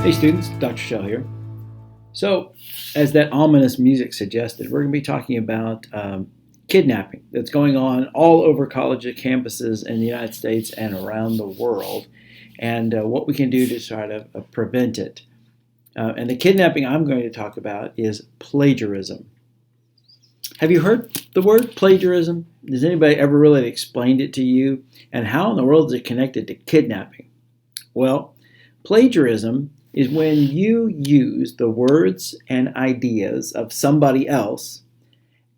Hey students, Dr. Shell here. So, as that ominous music suggested, we're going to be talking about kidnapping that's going on all over college campuses in the United States and around the world, and what we can do to try to prevent it. And the kidnapping I'm going to talk about is plagiarism. Have you heard the word plagiarism? Has anybody ever really explained it to you? And how in the world is it connected to kidnapping? Well, plagiarism is when you use the words and ideas of somebody else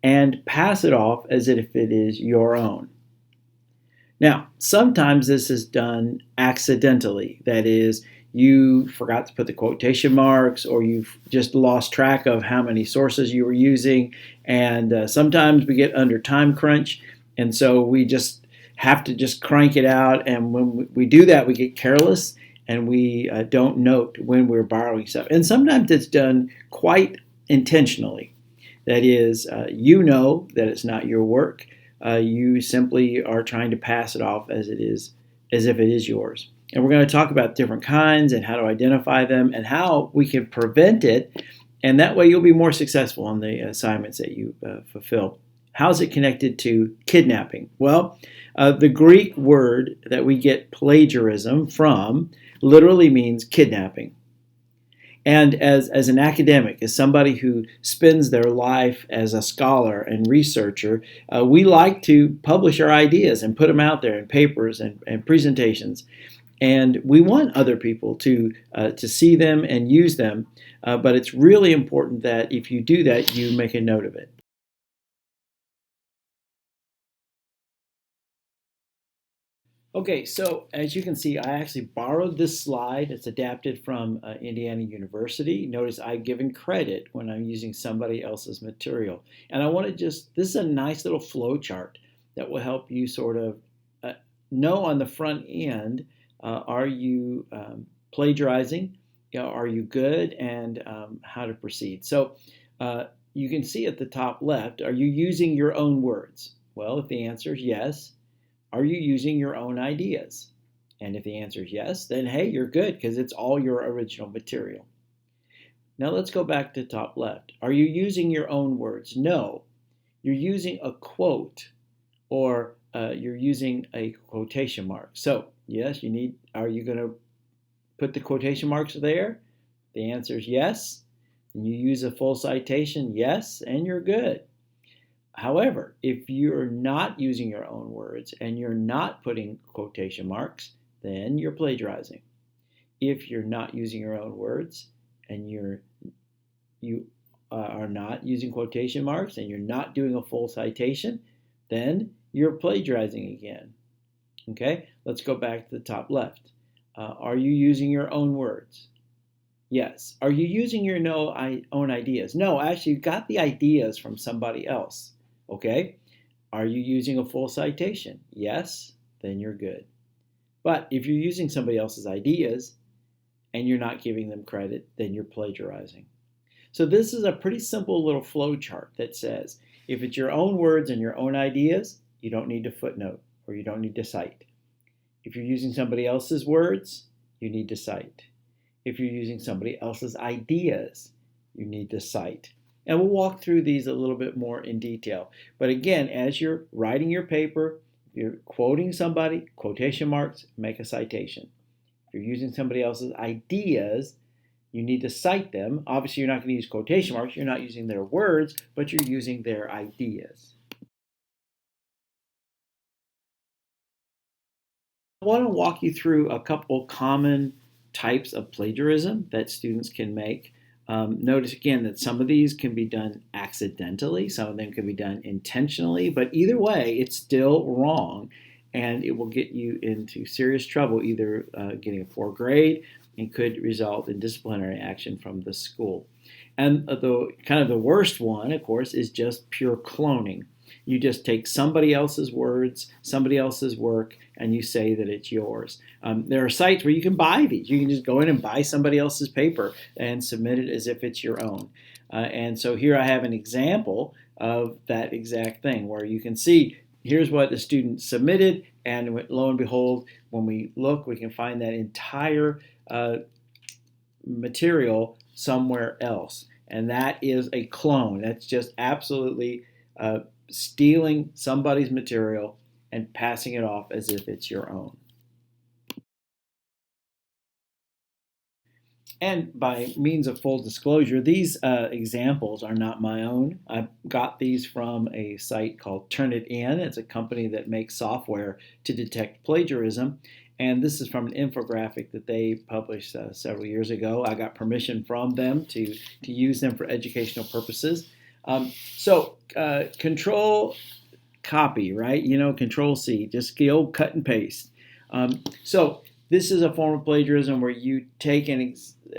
and pass it off as if it is your own. Now, sometimes this is done accidentally. That is, you forgot to put the quotation marks, or you've just lost track of how many sources you were using, and sometimes we get under time crunch, and so we just have to just crank it out, and when we do that, we get careless, and we don't note when we're borrowing stuff. And sometimes it's done quite intentionally. That is, you know that it's not your work. You simply are trying to pass it off as if it is yours. And we're going to talk about different kinds and how to identify them and how we can prevent it. And that way you'll be more successful on the assignments that you fulfill. How is it connected to kidnapping? Well, the Greek word that we get plagiarism from literally means kidnapping. And as an academic, as somebody who spends their life as a scholar and researcher, we like to publish our ideas and put them out there in papers and presentations. And we want other people to see them and use them. But it's really important that if you do that, you make a note of it. Okay, so as you can see, I actually borrowed this slide. It's adapted from Indiana University. Notice I've given credit when I'm using somebody else's material. And I want to this is a nice little flow chart that will help you sort of know on the front end, are you plagiarizing? Are you good? And how to proceed. So you can see at the top left, are you using your own words? Well, if the answer is yes, are you using your own ideas? And if the answer is yes, then hey, you're good because it's all your original material. Now let's go back to top left. Are you using your own words? No. You're using a quote, or you're using a quotation mark. So yes, are you going to put the quotation marks there? The answer is yes. And you use a full citation? Yes, and you're good. However, if you're not using your own words and you're not putting quotation marks, then you're plagiarizing. If you're not using your own words and you are not using quotation marks and you're not doing a full citation, then you're plagiarizing again. Okay, let's go back to the top left. Are you using your own words? Yes. Are you using your own ideas? No, actually, you got the ideas from somebody else. Okay, are you using a full citation? Yes, then you're good. But if you're using somebody else's ideas and you're not giving them credit, then you're plagiarizing. So this is a pretty simple little flow chart that says, if it's your own words and your own ideas, you don't need to footnote or you don't need to cite. If you're using somebody else's words, you need to cite. If you're using somebody else's ideas, you need to cite. And we'll walk through these a little bit more in detail. But again, as you're writing your paper, if you're quoting somebody, quotation marks, make a citation. If you're using somebody else's ideas, you need to cite them. Obviously, you're not going to use quotation marks. You're not using their words, but you're using their ideas. I want to walk you through a couple common types of plagiarism that students can make. Notice again that some of these can be done accidentally, some of them can be done intentionally, but either way, it's still wrong, and it will get you into serious trouble, either getting a poor grade and could result in disciplinary action from the school. And the worst one, of course, is just pure cloning. You just take somebody else's words, somebody else's work, and you say that it's yours. There are sites where you can buy these. You can just go in and buy somebody else's paper and submit it as if it's your own. And so here I have an example of that exact thing where you can see here's what the student submitted, and lo and behold, when we look, we can find that entire material somewhere else. And that is a clone. That's just absolutely stealing somebody's material and passing it off as if it's your own. And by means of full disclosure, these examples are not my own. I got these from a site called Turnitin. It's a company that makes software to detect plagiarism. And this is from an infographic that they published several years ago. I got permission from them to use them for educational purposes. Control copy, right? Control C, just the old cut and paste. This is a form of plagiarism where you take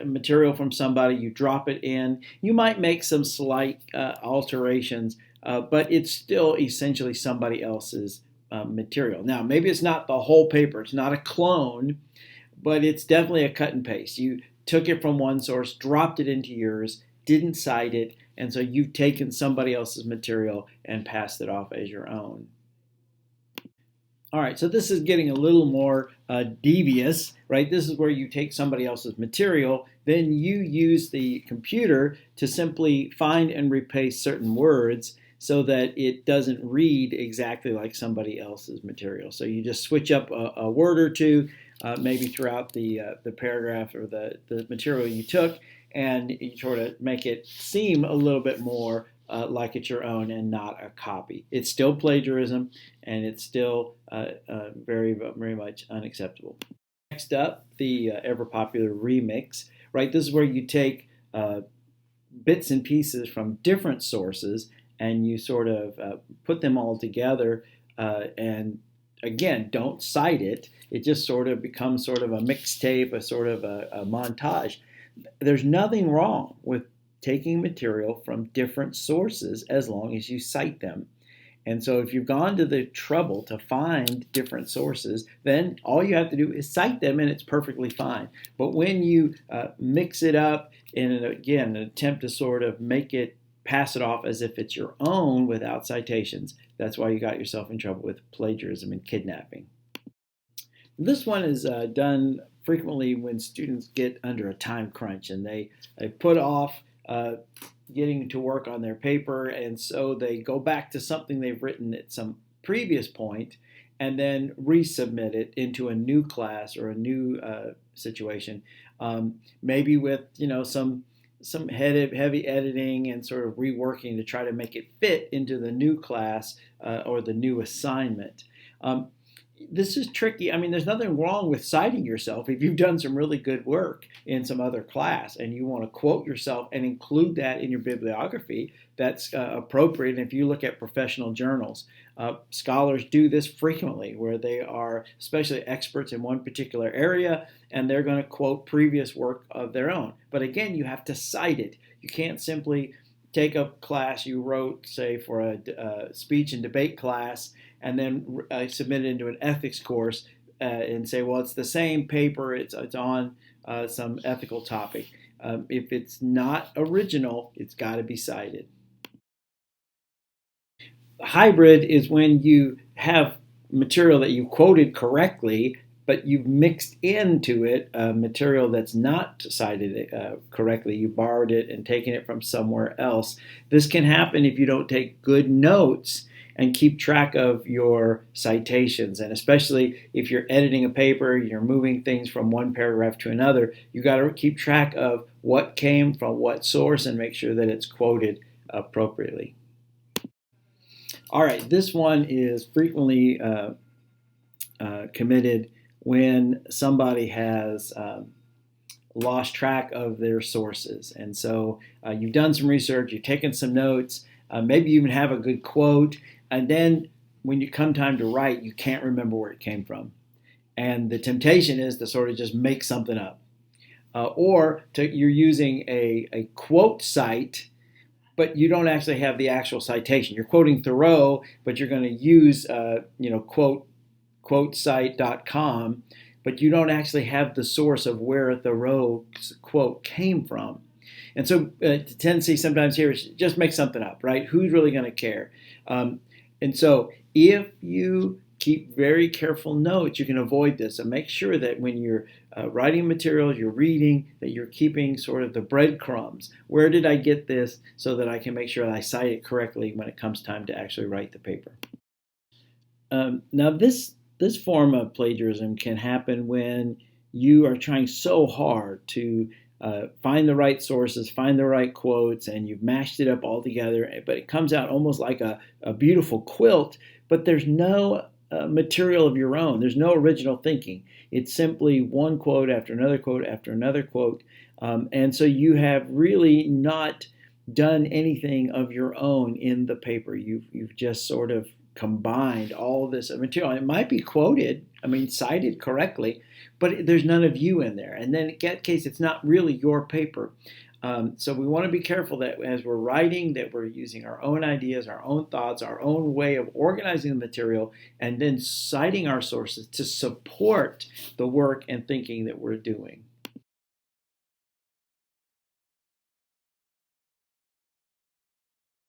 material from somebody, you drop it in. You might make some slight alterations, but it's still essentially somebody else's material. Now, maybe it's not the whole paper. It's not a clone, but it's definitely a cut and paste. You took it from one source, dropped it into yours, didn't cite it, and so you've taken somebody else's material and passed it off as your own. All right, so this is getting a little more devious, right? This is where you take somebody else's material, then you use the computer to simply find and replace certain words so that it doesn't read exactly like somebody else's material. So you just switch up a word or two, maybe throughout the paragraph or the material you took, and you sort of make it seem a little bit more like it's your own and not a copy. It's still plagiarism, and it's still very, very much unacceptable. Next up, the ever popular remix, right? This is where you take bits and pieces from different sources and you sort of put them all together and again, don't cite it. It just sort of becomes sort of a mixtape, a sort of a montage. There's nothing wrong with taking material from different sources as long as you cite them. And so if you've gone to the trouble to find different sources, then all you have to do is cite them and it's perfectly fine. But when you mix it up in, an attempt to sort of pass it off as if it's your own without citations, that's why you got yourself in trouble with plagiarism and kidnapping. This one is done frequently when students get under a time crunch and they put off getting to work on their paper, and so they go back to something they've written at some previous point and then resubmit it into a new class or a new situation, maybe with some heavy editing and sort of reworking to try to make it fit into the new class or the new assignment. This is tricky. I mean, there's nothing wrong with citing yourself. If you've done some really good work in some other class and you want to quote yourself and include that in your bibliography, that's appropriate. And if you look at professional journals, scholars do this frequently where they are especially experts in one particular area and they're going to quote previous work of their own. But again, you have to cite it. You can't simply take a class you wrote, say, for a speech and debate class, and then submit it into an ethics course and say, well, it's the same paper, it's on some ethical topic. If it's not original, it's got to be cited. Hybrid is when you have material that you quoted correctly, but you've mixed into it material that's not cited correctly. You borrowed it and taken it from somewhere else. This can happen if you don't take good notes and keep track of your citations. And especially if you're editing a paper, you're moving things from one paragraph to another, you got to keep track of what came from what source and make sure that it's quoted appropriately. All right, this one is frequently committed when somebody has lost track of their sources. And so you've done some research, you've taken some notes, maybe you even have a good quote, and then when you come time to write, you can't remember where it came from. And the temptation is to sort of just make something up. You're using a quote cite, but you don't actually have the actual citation. You're quoting Thoreau, but you're going to use quotecite.com, but you don't actually have the source of where Thoreau's quote came from. And so the tendency sometimes here is just make something up, right? Who's really going to care? And so if you keep very careful notes. You can avoid this. So make sure that when you're writing materials, you're reading, that you're keeping sort of the breadcrumbs. Where did I get this, so that I can make sure that I cite it correctly when it comes time to actually write the paper. Now this form of plagiarism can happen when you are trying so hard to find the right sources, find the right quotes, and you've mashed it up all together, but it comes out almost like a beautiful quilt, but there's no material of your own. There's no original thinking. It's simply one quote after another quote after another quote, and so you have really not done anything of your own in the paper. You've just sort of combined all this material. It might be quoted, cited correctly, but there's none of you in there. And then in that case, it's not really your paper. So we want to be careful that as we're writing, that we're using our own ideas, our own thoughts, our own way of organizing the material, and then citing our sources to support the work and thinking that we're doing.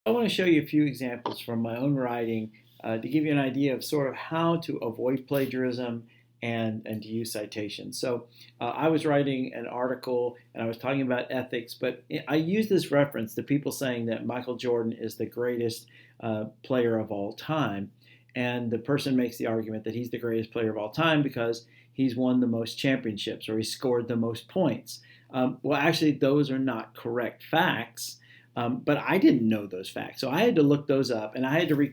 I want to show you a few examples from my own writing to give you an idea of sort of how to avoid plagiarism and to use citations. So I was writing an article and I was talking about ethics, but I used this reference to people saying that Michael Jordan is the greatest player of all time. And the person makes the argument that he's the greatest player of all time because he's won the most championships or he's scored the most points. Well, actually, those are not correct facts. But I didn't know those facts, so I had to look those up, and I had to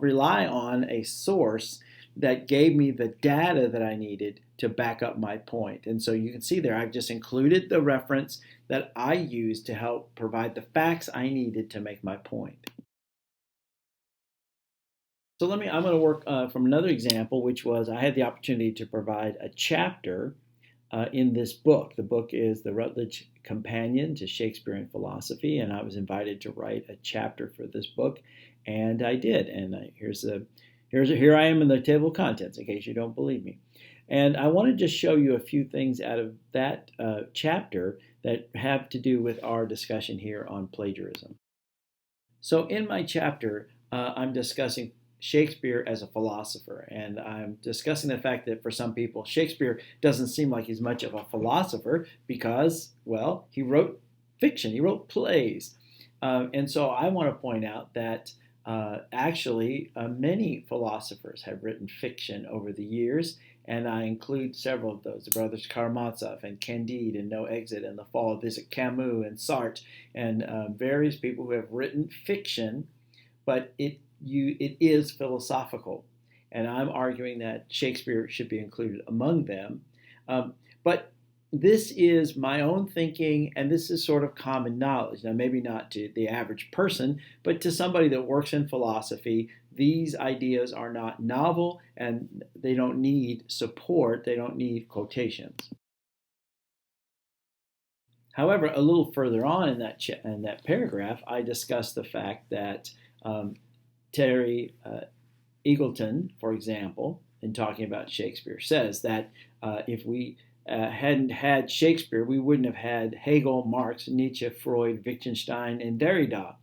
rely on a source that gave me the data that I needed to back up my point. And so you can see there, I've just included the reference that I used to help provide the facts I needed to make my point. So I'm going to work from another example, which was I had the opportunity to provide a chapter in this book. The book is the Routledge Companion to Shakespeare and Philosophy, and I was invited to write a chapter for this book, and I did. And here I am in the table of contents, in case you don't believe me. And I want to just show you a few things out of that chapter that have to do with our discussion here on plagiarism. So in my chapter, I'm discussing Shakespeare as a philosopher, and I'm discussing the fact that for some people, Shakespeare doesn't seem like he's much of a philosopher because, well, he wrote fiction, he wrote plays. And so I want to point out that actually many philosophers have written fiction over the years, and I include several of those, the brothers Karamazov and Candide and No Exit and The Fall, visit Camus and Sartre, and various people who have written fiction, but it is philosophical, and I'm arguing that Shakespeare should be included among them. But this is my own thinking, and this is sort of common knowledge. Now, maybe not to the average person, but to somebody that works in philosophy, these ideas are not novel, and they don't need support. They don't need quotations. However, a little further on in that paragraph, I discuss the fact that Terry Eagleton, for example, in talking about Shakespeare, says that if we hadn't had Shakespeare, we wouldn't have had Hegel, Marx, Nietzsche, Freud, Wittgenstein, and Derrida.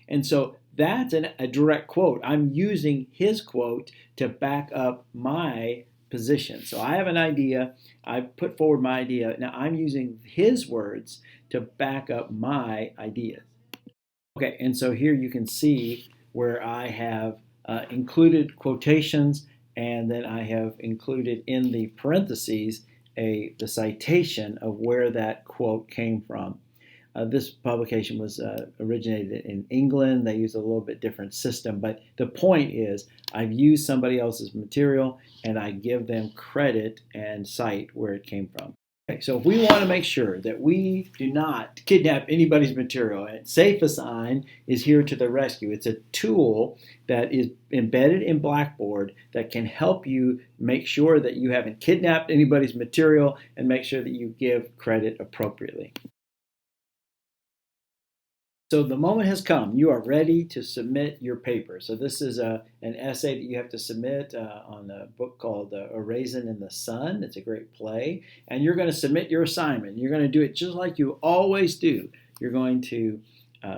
And so that's a direct quote. I'm using his quote to back up my position. So I have an idea. I put forward my idea. Now I'm using his words to back up my ideas. Okay, and so here you can see where I have included quotations, and then I have included in the parentheses the citation of where that quote came from. This publication was originated in England. They use a little bit different system, but the point is I've used somebody else's material and I give them credit and cite where it came from. Okay, so if we want to make sure that we do not kidnap anybody's material, and SafeAssign is here to the rescue. It's a tool that is embedded in Blackboard that can help you make sure that you haven't kidnapped anybody's material and make sure that you give credit appropriately. So the moment has come. You are ready to submit your paper. So this is an essay that you have to submit on a book called A Raisin in the Sun. It's a great play. And you're going to submit your assignment. You're going to do it just like you always do. You're going to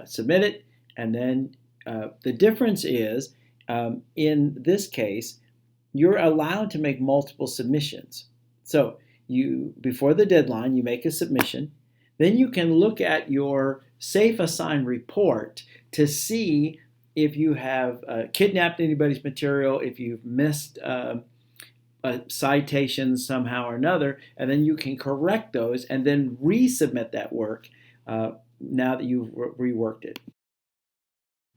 submit it, and then the difference is, in this case, you're allowed to make multiple submissions. So before the deadline, you make a submission. Then you can look at your SafeAssign report to see if you have kidnapped anybody's material, if you've missed a citation somehow or another, and then you can correct those and then resubmit that work now that you've reworked it.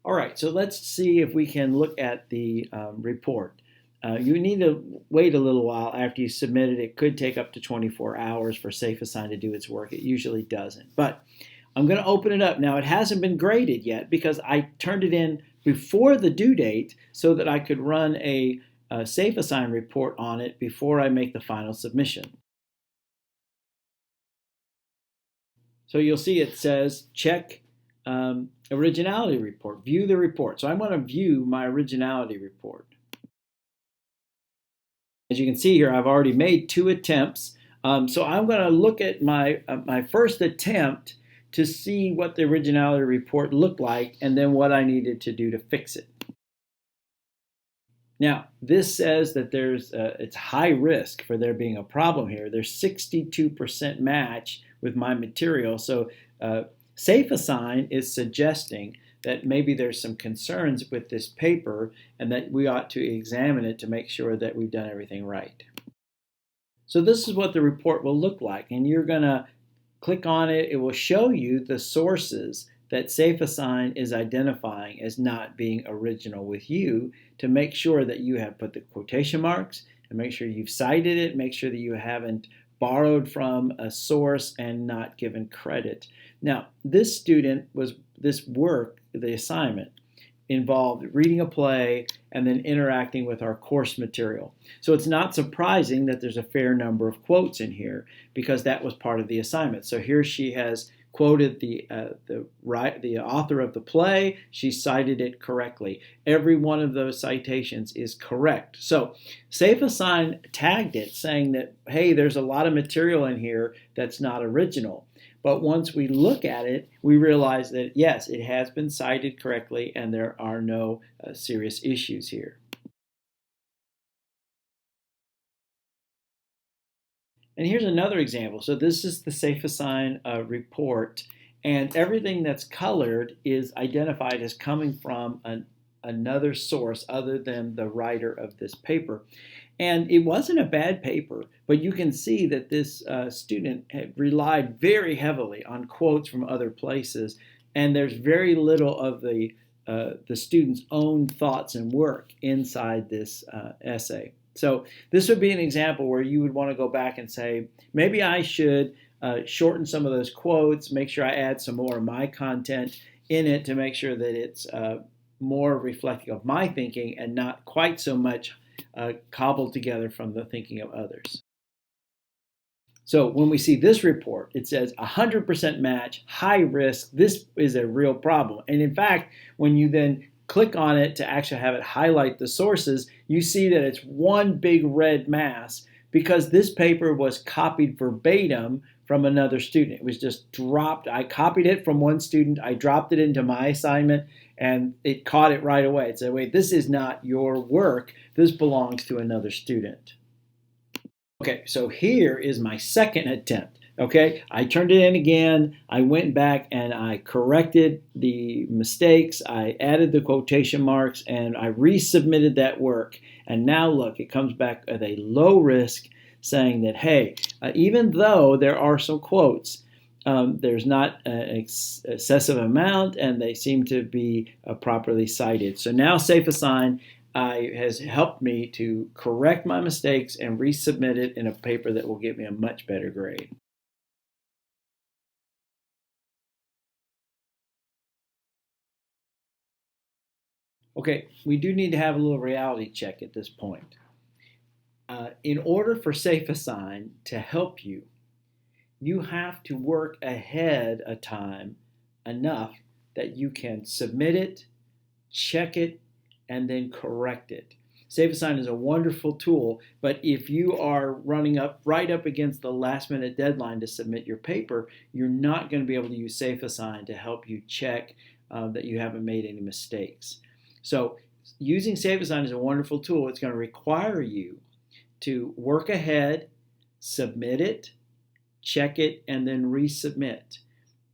All right, so let's see if we can look at the report. You need to wait a little while after you submit it. It could take up to 24 hours for SafeAssign to do its work. It usually doesn't. But I'm going to open it up. Now, it hasn't been graded yet because I turned it in before the due date so that I could run a SafeAssign report on it before I make the final submission. So you'll see it says check originality report, view the report. So I'm going to view my originality report. As you can see here, I've already made 2 attempts. So I'm going to look at my first attempt to see what the originality report looked like and then what I needed to do to fix it. Now, this says that it's high risk for there being a problem here. There's 62% match with my material. So SafeAssign is suggesting that maybe there's some concerns with this paper and that we ought to examine it to make sure that we've done everything right. So this is what the report will look like, and you're going to click on it. It will show you the sources that SafeAssign is identifying as not being original with you to make sure that you have put the quotation marks and make sure you've cited it, make sure that you haven't borrowed from a source and not given credit. Now, this work, the assignment, involved reading a play and then interacting with our course material. So it's not surprising that there's a fair number of quotes in here because that was part of the assignment. So here she has quoted the author of the play. She cited it correctly. Every one of those citations is correct. So SafeAssign tagged it saying that, hey, there's a lot of material in here that's not original. But once we look at it, we realize that, yes, it has been cited correctly and there are no serious issues here. And here's another example. So this is the SafeAssign report, and everything that's colored is identified as coming from another source other than the writer of this paper. And it wasn't a bad paper, but you can see that this student had relied very heavily on quotes from other places, and there's very little of the student's own thoughts and work inside this essay. So this would be an example where you would want to go back and say, maybe I should shorten some of those quotes, make sure I add some more of my content in it to make sure that it's more reflective of my thinking and not quite so much cobbled together from the thinking of others. So when we see this report, it says 100% match, high risk. This is a real problem. And in fact, when you then click on it to actually have it highlight the sources, you see that it's one big red mass because this paper was copied verbatim from another student. It was just dropped. I copied it from one student. I dropped it into my assignment and it caught it right away. It said, wait, this is not your work. This belongs to another student. Okay, so here is my second attempt. Okay, I turned it in again. I went back and I corrected the mistakes. I added the quotation marks and I resubmitted that work. And now look, it comes back at a low risk saying that, hey, even though there are some quotes, there's not an excessive amount and they seem to be properly cited. So now SafeAssign has helped me to correct my mistakes and resubmit it in a paper that will give me a much better grade. Okay, we do need to have a little reality check at this point. In order for SafeAssign to help you, you have to work ahead of time enough that you can submit it, check it, and then correct it. SafeAssign is a wonderful tool, but if you are running right up against the last minute deadline to submit your paper, you're not going to be able to use SafeAssign to help you check that you haven't made any mistakes. So using SafeAssign is a wonderful tool. It's going to require you to work ahead, submit it, check it, and then resubmit.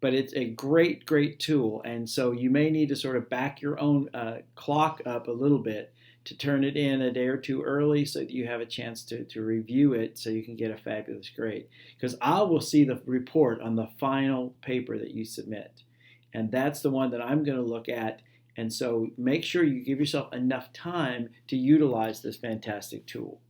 But it's a great, great tool. And so you may need to sort of back your own clock up a little bit to turn it in a day or two early so that you have a chance to review it so you can get a fabulous grade. Because I will see the report on the final paper that you submit. And that's the one that I'm going to look at. And so make sure you give yourself enough time to utilize this fantastic tool.